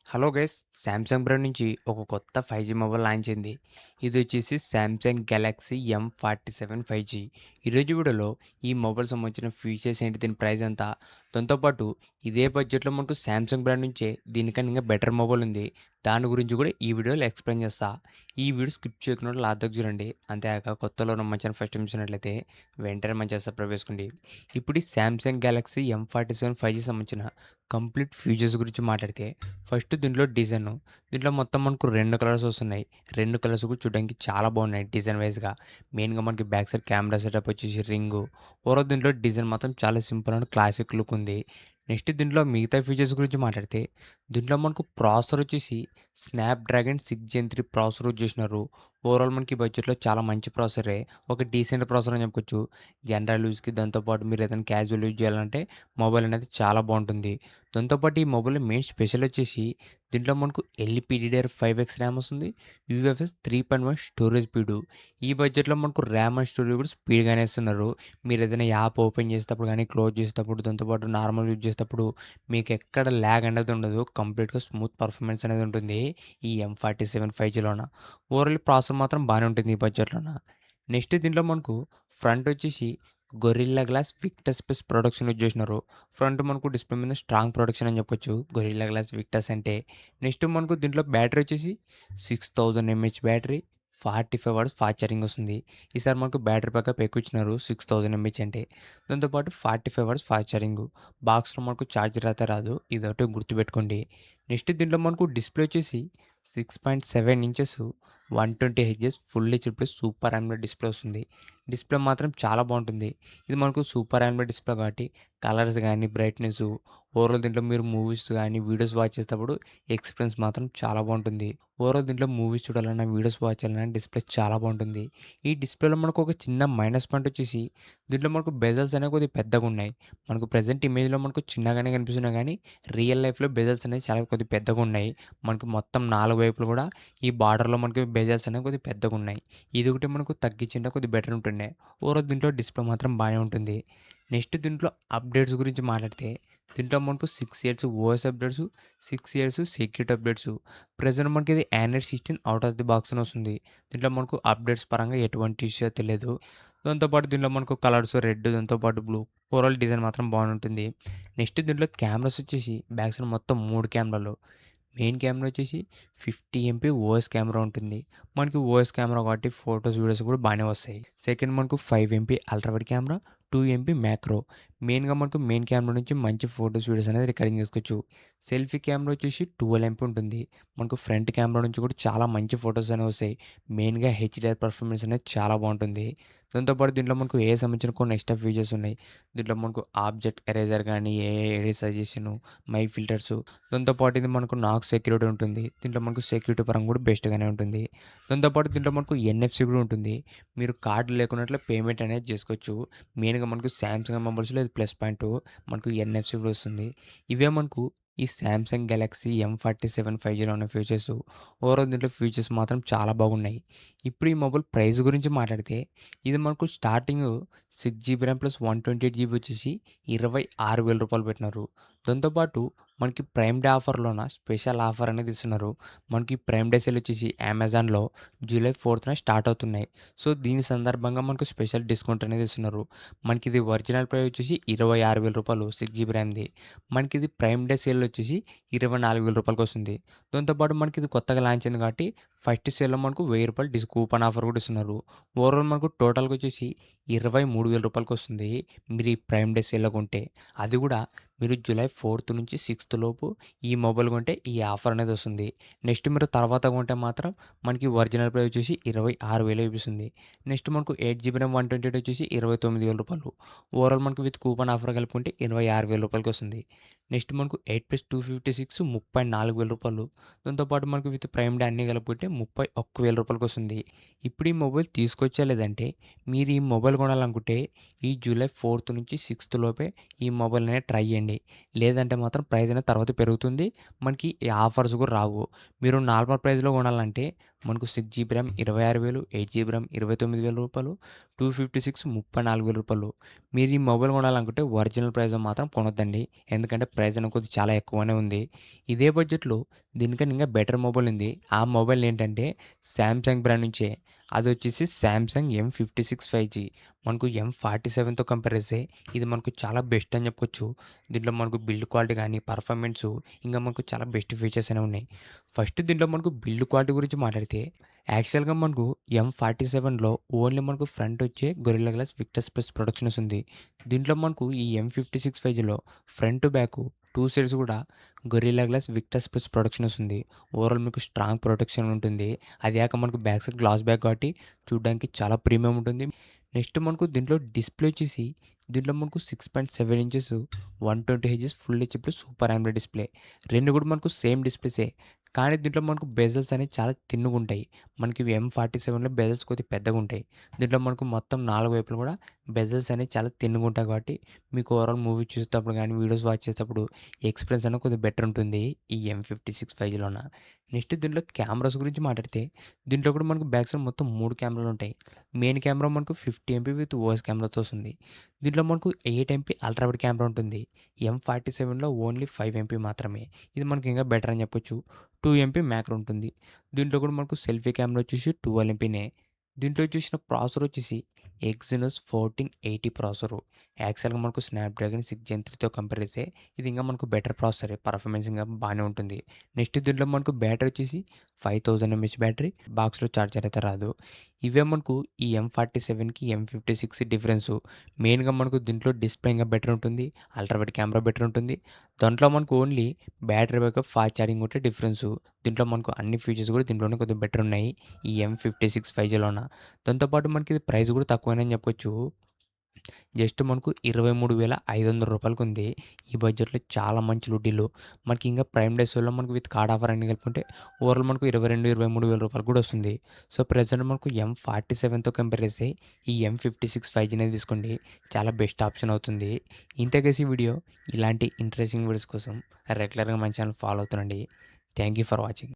Hello guys, Samsung brand నుంచి ఒక కొత్త 5G మొబైల్ లాంచ్ అయింది. ఇది వచ్చేసి సామ్సంగ్ గెలాక్సీ M47 5G. ఈరోజు వీడియోలో ఈ మొబైల్ సంబంధించిన ఫీచర్స్ ఏంటి, దీని ప్రైస్ ఎంత, దాంతోపాటు ఇదే బడ్జెట్లో మనకు సామ్సంగ్ బ్రాండ్ నుంచే దీనికన్నా ఇంకా బెటర్ మొబైల్ ఉంది, దాని గురించి కూడా ఈ వీడియోలో ఎక్స్ప్లెయిన్ చేస్తా. ఈ వీడియో స్కిప్ చేయకుండా లాస్ట్ దాకా చూడండి. అంతేకాక కొత్తలో ఉన్న మంచి ఫస్ట్ టైం చూసినట్లయితే వెంటనే మంచిగా సబ్స్క్రైబ్ చేసుకోండి. ఇప్పుడు ఈ సామ్సంగ్ గెలాక్సీ M47 5G సంబంధించిన కంప్లీట్ ఫీచర్స్ గురించి మాట్లాడితే, ఫస్ట్ దీంట్లో డిజైను. దీంట్లో మొత్తం మనకు 2 కలర్స్ వస్తున్నాయి. 2 కలర్స్ కూడా చూడడానికి చాలా బాగున్నాయి డిజైన్ వైస్‌గా. మెయిన్‌గా మనకి బ్యాక్ సైడ్ కెమెరా సెటప్ వచ్చేసి రింగు. ఓవరాల్ దీంట్లో డిజైన్ మాత్రం చాలా సింపుల్ అండ్ క్లాసిక్ లుక్ ఉంది. నెక్స్ట్ దీంట్లో మిగతా ఫీచర్స్ గురించి మాట్లాడితే, దీంట్లో మనకు ప్రాసెసర్ వచ్చేసి స్నాప్‌డ్రాగన్ 6 జెన్ 3 ప్రాసెసర్ యూజ్ చేసినారు. ఓవరాల్ మనకి బడ్జెట్‌లో చాలా మంచి ప్రాసెసరే. ఒక డీసెంట్ ప్రాసెసర్ అని చెప్పుకోవచ్చు. జనరల్ యూజ్‌కి దాంతో పాటు మీరు ఏదైనా క్యాజువల్ యూజ్ చేయాలంటే మొబైల్ అనేది చాలా బాగుంటుంది. దాంతో పాటు ఈ మొబైల్ మెయిన్ స్పెషల్ వచ్చేసి, దీంట్లో మనకు LPDDR5X ర్యామ్ వస్తుంది. UFS 3.1 storage speed. ఈ బడ్జెట్‌లో మనకు ర్యామ్ అండ్ స్టోరేజ్ కూడా స్పీడ్‌గానే ఇస్తున్నారు. మీరు ఏదైనా యాప్ ఓపెన్ చేసేటప్పుడు గానీ, క్లోజ్ చేసేటప్పుడు, దాంతో పాటు నార్మల్ యూజ్ చేసేటప్పుడు మీకు ఎక్కడ ల్యాగ్ అనేది ఉండదు. కంప్లీట్‌గా స్మూత్ పర్ఫార్మెన్స్ అనేది ఉంటుంది ఈ M47 5Gలోన. ఓవరాల్ ప్రాసెసర్ మాత్రం బానే ఉంటుంది ఈ బడ్జెట్‌లోన. నెక్స్ట్ దీంట్లో మనకు ఫ్రంట్ వచ్చేసి gorilla glass victus plus production use చేసినారు. ఫ్రంట్ మనకు డిస్ప్లే మీద స్ట్రాంగ్ ప్రొడక్షన్ అని చెప్పొచ్చు గొరిల్లా గ్లాస్ విక్టస్ అంటే. నెక్స్ట్ మనకు దీంట్లో బ్యాటరీ వచ్చేసి 6000 M H battery, 45 watts fast charging వస్తుంది. ఈసారి మనకు బ్యాటరీ బ్యాకప్ ఎక్కువ ఇచ్చినారు 6000 ఎంహెచ్ అంటే. దాంతోపాటు 45 వాట్స్ ఫాస్ట్ ఛార్జింగ్. బాక్స్‌లో మనకు ఛార్జర్ అయితే రాదు. ఇదొకటి గుర్తుపెట్టుకోండి. నెక్స్ట్ దీంట్లో మనకు డిస్ప్లే వచ్చేసి 6.7 inches 120 H S full HD plus super AMOLED display వస్తుంది. డిస్ప్లే మాత్రం చాలా బాగుంటుంది. ఇది మనకు సూపర్ ఆమ్లెడ్ డిస్ప్లే కాబట్టి కలర్స్ గానీ, బ్రైట్‌నెసు, ఓవరాల్ దీంట్లో మీరు మూవీస్ గానీ, వీడియోస్ వాచ్ చేసేటప్పుడు ఎక్స్‌పీరియన్స్ మాత్రం చాలా బాగుంటుంది. ఓవరాల్ దీంట్లో మూవీస్ చూడాలన్నా, వీడియోస్ వాచ్ చేయాలన్నా డిస్ప్లే చాలా బాగుంటుంది. ఈ డిస్ప్లేలో మనకు ఒక చిన్న మైనస్ పాయింట్ వచ్చేసి, దీంట్లో మనకు బెజల్స్ అనేవి కొద్దిగా పెద్దగున్నాయి. మనకు ప్రెజెంట్ ఇమేజ్‌లో మనకు చిన్నగానే కనిపిస్తున్నాయి గానీ, రియల్ లైఫ్‌లో బెజల్స్ అనేవి చాలా కొద్దిగా పెద్దగున్నాయి. మనకు మొత్తం 4 వైపులు కూడా ఈ బార్డర్‌లో మనకి బెజల్స్ అనేవి కొద్దిగా పెద్దగున్నాయి. ఇది ఒకటి మనకు తగ్గించింటే కొద్దిగా బెటర్ ఉంటుండే. ఓవరాల్ దీంట్లో డిస్ప్లే మాత్రం బానే ఉంటుంది. నెక్స్ట్ దీంట్లో అప్డేట్స్ గురించి మాట్లాడితే, దీంట్లో మనకు 6 years OS updates, 6 years security updates. Present మనకి ఇది Android 16 out of the box అని వస్తుంది. దీంట్లో మనకు అప్డేట్స్ పరంగా ఎటువంటి ఇష్యూ అయితే లేదు. దాంతో పాటు దీంట్లో మనకు కలర్స్ రెడ్, దాంతో పాటు బ్లూ. ఓవరాల్ డిజైన్ మాత్రం బాగుంటుంది. నెక్స్ట్ దీంట్లో కెమెరాస్ వచ్చేసి బ్యాక్ సైడ్ మొత్తం 3 కెమెరాలు. మెయిన్ కెమెరా వచ్చేసి 50 ఎంపీ ఓఎస్ కెమెరా ఉంటుంది. మనకి ఓఎస్ కెమెరా కాబట్టి ఫోటోస్, వీడియోస్ కూడా బాగానే వస్తాయి. సెకండ్ మనకు 5 MP ultra wide camera, 2 MP macro. మెయిన్‌గా మనకు మెయిన్ కెమెరా నుంచి మంచి ఫోటోస్, వీడియోస్ అనేది రికార్డింగ్ చేసుకోవచ్చు. సెల్ఫీ కెమెరా వచ్చేసి 12 ఎంపీ ఉంటుంది. మనకు ఫ్రంట్ కెమెరా నుంచి కూడా చాలా మంచి ఫోటోస్ అనేవి వస్తాయి. మెయిన్‌గా హెచ్‌డిఆర్ పర్ఫార్మెన్స్ అనేది చాలా బాగుంటుంది. దాంతో పాటు దీంట్లో మనకు ఏఐ సంబంధించిన కొన్ని ఎక్స్ట్రా ఫీచర్స్ ఉన్నాయి. దీంట్లో మనకు ఆబ్జెక్ట్ ఎరేజర్ గానీ, ఏఐ ఎడిట్ సజెషను, మై ఫిల్టర్సు, దాంతో పాటు ఇది మనకు నాక్ సెక్యూరిటీ ఉంటుంది. దీంట్లో మనకు సెక్యూరిటీ పరంగా కూడా బెస్ట్‌గానే ఉంటుంది. దాంతో పాటు దీంట్లో మనకు ఎన్ఎఫ్‌సి కూడా ఉంటుంది. మీరు కార్డ్ లేకున్నట్లే పేమెంట్ అనేది చేసుకోవచ్చు. మెయిన్‌గా మనకు సామ్‌సంగ్ మొబైల్స్‌లో ఇది ప్లస్ పాయింటు. మనకు ఎన్ఎఫ్‌సి కూడా వస్తుంది. ఇవే మనకు ఈ సామ్‌సంగ్ గెలాక్సీ M47 5Gలో ఉన్న ఫీచర్సు. ఓవరాల్ దీంట్లో ఫీచర్స్ మాత్రం చాలా బాగున్నాయి. ఇప్పుడు ఈ మొబైల్ ప్రైస్ గురించి మాట్లాడితే, ఇది మనకు starting 6 GB RAM plus 128 GB వచ్చేసి రూ. 26,000 పెట్టినారు. దాంతో పాటు మనకి ప్రైమ్ డే ఆఫర్‌లోన స్పెషల్ ఆఫర్ అనేది ఇస్తున్నారు. మనకి ప్రైమ్ డే సేల్ వచ్చేసి అమెజాన్‌లో జూలై 4థ్‌న స్టార్ట్ అవుతున్నాయి. సో, దీని సందర్భంగా మనకు స్పెషల్ డిస్కౌంట్ అనేది ఇస్తున్నారు. మనకిది ఒరిజినల్ ప్రైస్ వచ్చేసి రూ. 26,000 6 జీబీ ర్యామ్‌ది. మనకిది ప్రైమ్ డే సేల్‌లో వచ్చేసి రూ. 24,000 వస్తుంది. దాంతో పాటు మనకిది కొత్తగా లాంచ్ అయింది కాబట్టి ఫస్ట్ సేల్‌లో మనకు రూ. 1000 కూపన్ ఆఫర్ కూడా ఇస్తున్నారు. ఓవరాల్ మనకు టోటల్‌గా వచ్చేసి రూ. 23,000 వస్తుంది. మీరు ఈ ప్రైమ్ డే సేల్‌లో కొంటే. అది కూడా మీరు జూలై 4థ్ నుంచి 6థ్ లోపు ఈ మొబైల్ కొంటే ఈ ఆఫర్ అనేది వస్తుంది. నెక్స్ట్ మీరు తర్వాత కొంటే మాత్రం మనకి ఒరిజినల్ ప్రైస్ వచ్చేసి 26,000 చూపిస్తుంది. నెక్స్ట్ మనకు 8 జీబీ ర్యామ్ 128 వచ్చేసి రూ. 29,000. ఓవరాల్ మనకు విత్ కూపన్ ఆఫర్ కలుపుకుంటే రూ. 26,000 వస్తుంది. నెక్స్ట్ మనకు 8+256 34,000. దాంతో పాటు మనకు విత్ ప్రైమ్ డే అన్నీ కలుపుకుంటే రూ. 31,000 వస్తుంది. ఇప్పుడు ఈ మొబైల్ తీసుకొచ్చా లేదంటే, మీరు ఈ మొబైల్ కొనాలనుకుంటే ఈ జూలై 4థ్ నుంచి 6థ్ లోపే ఈ మొబైల్ అనేది ట్రై చేయండి. లేదంటే మాత్రం ప్రైస్ అనేది తర్వాత పెరుగుతుంది. మనకి ఈ ఆఫర్స్ కూడా రావు. మీరు నార్మల్ ప్రైస్‌లో కొనాలంటే మనకు 6 జీబీ ర్యామ్ 26,000, 8 జీబీ ర్యామ్ రూ. 29,000, 256 రూ. 34,000. మీరు ఈ మొబైల్ కొనాలనుకుంటే ఒరిజినల్ ప్రైస్‌లో మాత్రం కొనొద్దండి. ఎందుకంటే ప్రైస్ అనేది కొద్దిగా చాలా ఎక్కువనే ఉంది. ఇదే బడ్జెట్‌లో దీనికన్నా ఇంకా బెటర్ మొబైల్ ఉంది. ఆ మొబైల్ ఏంటంటే సామ్‌సంగ్ బ్రాండ్ నుంచే. అదొచ్చేసి సామ్‌సంగ్ M56 5G. మనకు M47తో కంపేర్ చేస్తే ఇది మనకు చాలా బెస్ట్ అని చెప్పుకోవచ్చు. దీంట్లో మనకు బిల్డ్ క్వాలిటీ గానీ, పర్ఫార్మెన్సు ఇంకా మనకు చాలా బెస్ట్ ఫీచర్స్ అనేవి ఉన్నాయి. ఫస్ట్ దీంట్లో మనకు బిల్డ్ క్వాలిటీ గురించి మాట్లాడితే యాక్చువల్‌గా మనకు M47లో ఓన్లీ మనకు ఫ్రంట్ వచ్చే గొరిల్లా గ్లాస్ విక్టర్స్ ప్లస్ ప్రొడక్షన్ వస్తుంది. దీంట్లో మనకు ఈ M56 5Gలో ఫ్రంట్, బ్యాక్ 2 సైడ్స్ కూడా గొరిల్లా గ్లాస్ విక్టర్స్ ప్లస్ ప్రొడక్షన్ వస్తుంది. ఓవరాల్ మీకు స్ట్రాంగ్ ప్రొటెక్షన్ ఉంటుంది. అది కాక మనకు బ్యాక్ సైడ్ గ్లాస్ బ్యాక్ కాబట్టి చూడడానికి చాలా ప్రీమియం ఉంటుంది. నెక్స్ట్ మనకు దీంట్లో డిస్‌ప్లే వచ్చేసి దీంట్లో మనకు 6.7 inches 120 hertz full HD plus super AMOLED display. 2 కూడా మనకు సేమ్ డిస్‌ప్లేసే. కానీ దీంట్లో మనకు బెజల్స్ అనేవి చాలా తిన్నుగుంటాయి. మనకి ఇవి M47లో బెజల్స్ కొద్దిగా పెద్దగుంటాయి. దీంట్లో మనకు మొత్తం 4 వైపులు కూడా బెజల్స్ అనేవి చాలా తిన్నుగుంటాయి కాబట్టి మీకు ఓవరాల్ మూవీ చూసేటప్పుడు గానీ, వీడియోస్ వాచ్ చేసేటప్పుడు ఎక్స్‌పీరియన్స్ అనేది కొద్దిగా బెటర్ ఉంటుంది ఈ M56 5Gలోన. నెక్స్ట్ దీంట్లో కెమెరాస్ గురించి మాట్లాడితే దీంట్లో కూడా మనకు బ్యాక్ సైడ్ మొత్తం 3 కెమెరాలుంటాయి. మెయిన్ కెమెరా మనకు 50 ఎంపీ విత్ ఓఎస్ కెమెరాతో వస్తుంది. దీంట్లో మనకు 8 ఎంపీ అల్ట్రా వైడ్ కెమెరా ఉంటుంది. M47లో ఓన్లీ 5 ఎంపీ మాత్రమే. ఇది మనకి ఇంకా బెటర్ అని చెప్పొచ్చు. 2 ఎంపీ మ్యాక్రో ఉంటుంది. దీంట్లో కూడా మనకు సెల్ఫీ కెమెరా వచ్చేసి 12 ఎంపీనే. దీంట్లో చూసిన ప్రాసెసర్ వచ్చేసి ఎగ్జినోస్ 1480 ప్రాసెసరు. యాక్చువల్‌గా మనకు స్నాప్‌డ్రాగన్ 6 జెన్ 3తో కంపేర్ చేస్తే ఇది ఇంకా మనకు బెటర్ ప్రాసెసరే. పర్ఫార్మెన్స్ ఇంకా బానే ఉంటుంది. నెక్స్ట్ దీంట్లో మనకు బ్యాటరీ వచ్చేసి 5000 ఎంహెచ్ బ్యాటరీ. బాక్స్‌లో చార్జర్ అయితే రాదు. ఇవే మనకు ఈ M47కి M56 డిఫరెన్సు. మెయిన్‌గా మనకు దీంట్లో డిస్‌ప్లే ఇంకా బెటర్ ఉంటుంది. అల్ట్రా వైడ్ కెమెరా బెటర్ ఉంటుంది. దాంట్లో మనకు only battery backup, fast charging ఒకటే డిఫరెన్సు. దీంట్లో మనకు అన్ని ఫీచర్స్ కూడా దీంట్లోనే కొద్దిగా బెటర్ ఉన్నాయి. ఈ M56 5Gలోన. దాంతో పాటు మనకి ఇది ప్రైస్ కూడా తక్కువేనని చెప్పొచ్చు. జస్ట్ మనకు రూ. 23,500 ఉంది. ఈ బడ్జెట్‌లో చాలా మంచి లుడ్డీలు. మనకి ఇంకా ప్రైమ్ డే సేల్‌లో మనకు విత్ కార్డ్ ఆఫర్ అన్ని కలుపుకుంటే ఓవరాల్ మనకు రూ. 23,000 కూడా వస్తుంది. సో, ప్రెజెంట్ మనకు M47తో కంపేర్ చేస్తే ఈ M56 5G అనేది తీసుకోండి. చాలా బెస్ట్ ఆప్షన్ అవుతుంది. ఇంతే గైస్ ఈ వీడియో. ఇలాంటి ఇంట్రెస్టింగ్ వీడియోస్ కోసం రెగ్యులర్‌గా మన ఛానల్ ఫాలో అవుతుండండి. Thank you for watching.